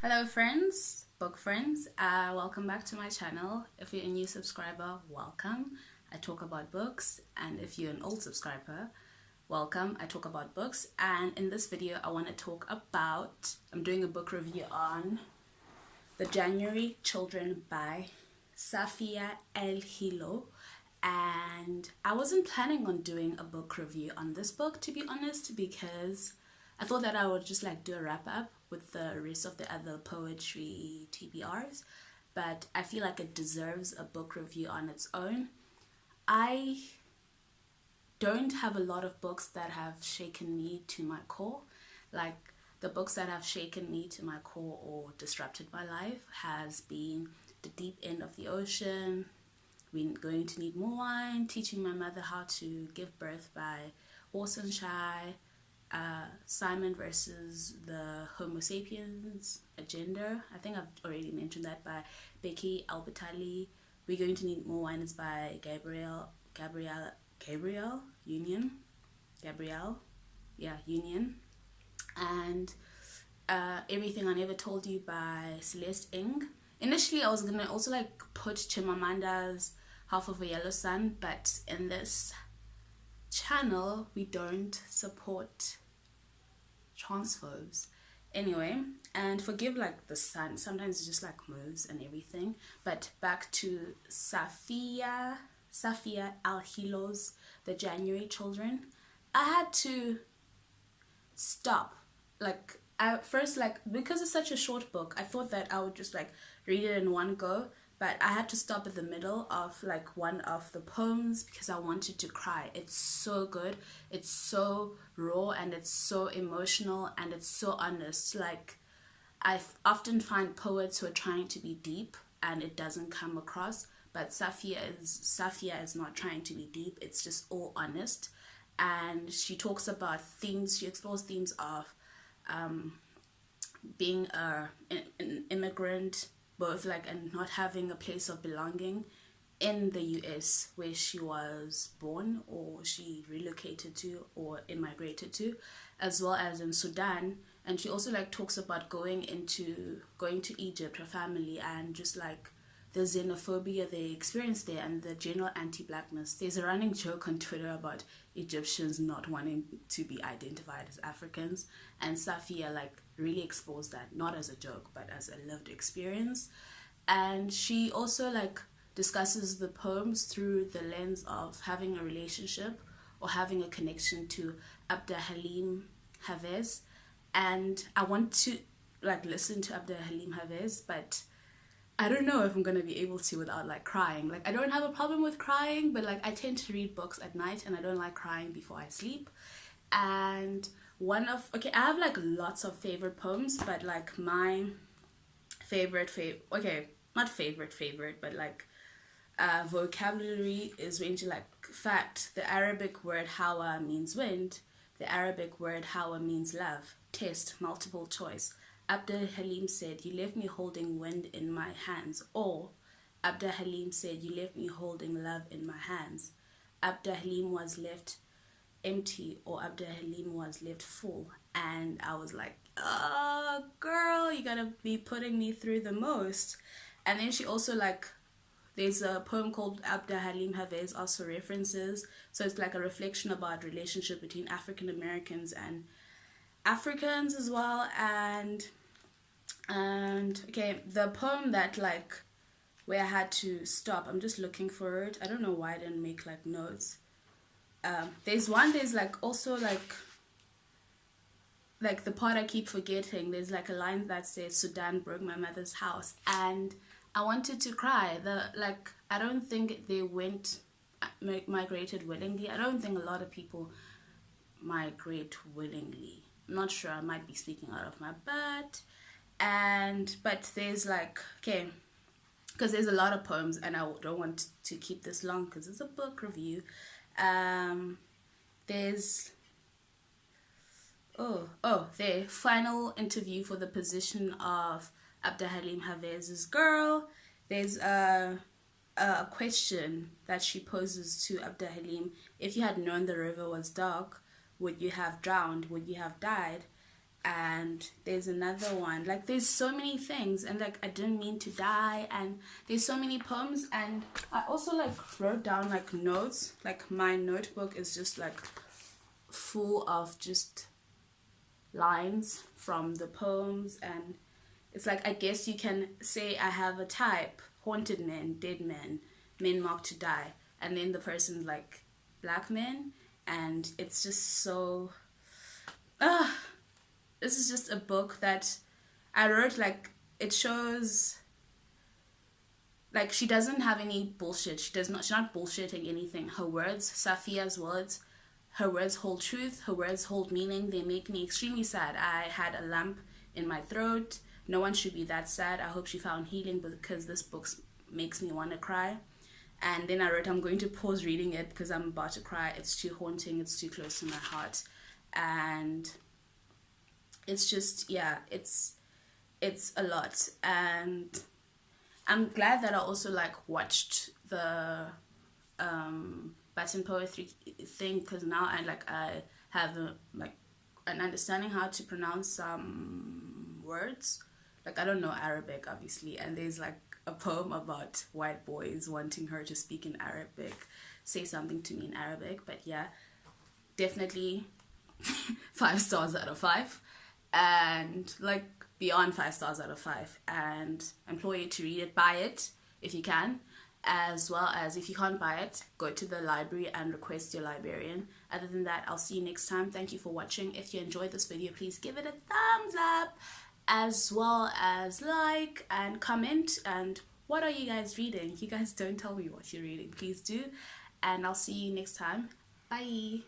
Hello friends, book friends, welcome back to my channel. If you're a new subscriber, welcome. I talk about books, and if you're an old subscriber, welcome. I talk about books, and in this video I want to talk about, I'm doing a book review on The January Children by Safia Elhillo. And I wasn't planning on doing a book review on this book, to be honest, because I thought that I would just like do a wrap up with the rest of the other poetry TBRs, but I feel like it deserves a book review on its own. I don't have a lot of books that have shaken me to my core. Like, the books that have shaken me to my core or disrupted my life has been The Deep End of the Ocean, We're Going to Need More Wine, Teaching My Mother How to Give Birth by Horse and Shy, Simon versus the Homo Sapiens Agenda. I think I've already mentioned that, by Becky Albertalli. We're Going to Need More Wine is by Gabrielle Union. And Everything I Never Told You by Celeste Ng. Initially I was gonna also like put Chimamanda's Half of a Yellow Sun, but in this channel we don't support transphobes anyway, and forgive like the sun, sometimes it just like moves and everything. But back to Safia Elhillo's The January Children. I had to stop, like at first, like because it's such a short book, I thought that I would just like read it in one go, but I had to stop at the middle of like one of the poems because I wanted to cry. It's so good, it's so raw, and it's so emotional, and it's so honest. Like, I often find poets who are trying to be deep and it doesn't come across, but Safia is not trying to be deep, it's just all honest. And she talks about themes, she explores themes of being an immigrant, both like, and not having a place of belonging in the US where she was born, or she relocated to, or immigrated to, as well as in Sudan. And she also like talks about going to Egypt, her family, and just like the xenophobia they experienced there and the general anti-blackness. There's a running joke on Twitter about Egyptians not wanting to be identified as Africans, and Safia like really exposed that, not as a joke but as a lived experience. And she also like discusses the poems through the lens of having a relationship or having a connection to Abdelhalim Hafez. And I want to like listen to Abdelhalim Hafez, but I don't know if I'm gonna be able to without like crying. Like, I don't have a problem with crying, but like I tend to read books at night and I don't like crying before I sleep. And I have like lots of favorite poems, but like my not favorite, but like vocabulary is ranging like fact. The Arabic word hawa means wind. The Arabic word hawa means love. Test, multiple choice. Abdul Halim said, "You left me holding wind in my hands." Or Abdul Halim said, "You left me holding love in my hands." Abdul Halim was left empty, or Abdul Halim was left full. And I was like, oh girl, you gotta be putting me through the most. And then she also like, there's a poem called Abdul Halim Hafez also references, so it's like a reflection about relationship between African Americans and Africans as well. And okay, the poem that like where I had to stop, I'm just looking for it, I don't know why I didn't make like notes. There's like also like the part I keep forgetting. There's like a line that says, "Sudan broke my mother's house," and I wanted to cry. I don't think they migrated willingly. I don't think a lot of people migrate willingly. I'm not sure, I might be speaking out of my butt. But there's like, okay, because there's a lot of poems and I don't want to keep this long because it's a book review. There's the final interview for the position of Abdelhalim Hafez's girl. There's a question that she poses to Abdelhalim: if you had known the river was dark, would you have drowned? Would you have died? and there's another one. Like, there's so many things, and like, I didn't mean to die, and there's so many poems. And I also like wrote down like notes. Like, my notebook is just like full of just lines from the poems. And it's like, I guess you can say I have a type: haunted men, dead men, men marked to die, and then the person's like black men. And it's just so this is just a book that I wrote. Like, it shows like she doesn't have any bullshit. She's not bullshitting anything. Her words, Safia's words, her words hold truth, her words hold meaning. They make me extremely sad. I had a lump in my throat. No one should be that sad. I hope she found healing, because this book makes me want to cry. And then I wrote, I'm going to pause reading it because I'm about to cry. It's too haunting. It's too close to my heart. And it's just, yeah, it's a lot. And I'm glad that I also like watched the button poetry thing, because now I have an understanding how to pronounce some words. Like, I don't know Arabic, obviously, and there's like a poem about white boys wanting her to speak in Arabic, say something to me in Arabic. But yeah, definitely 5 stars out of 5, and like beyond 5 stars out of 5. And I implore you to read it, buy it if you can, as well as if you can't buy it, go to the library and request your librarian. Other than that, I'll see you next time. Thank you for watching. If you enjoyed this video, please give it a thumbs up, as well as like and comment. And what are you guys reading? You guys don't tell me what you're reading. Please do. And I'll see you next time. Bye.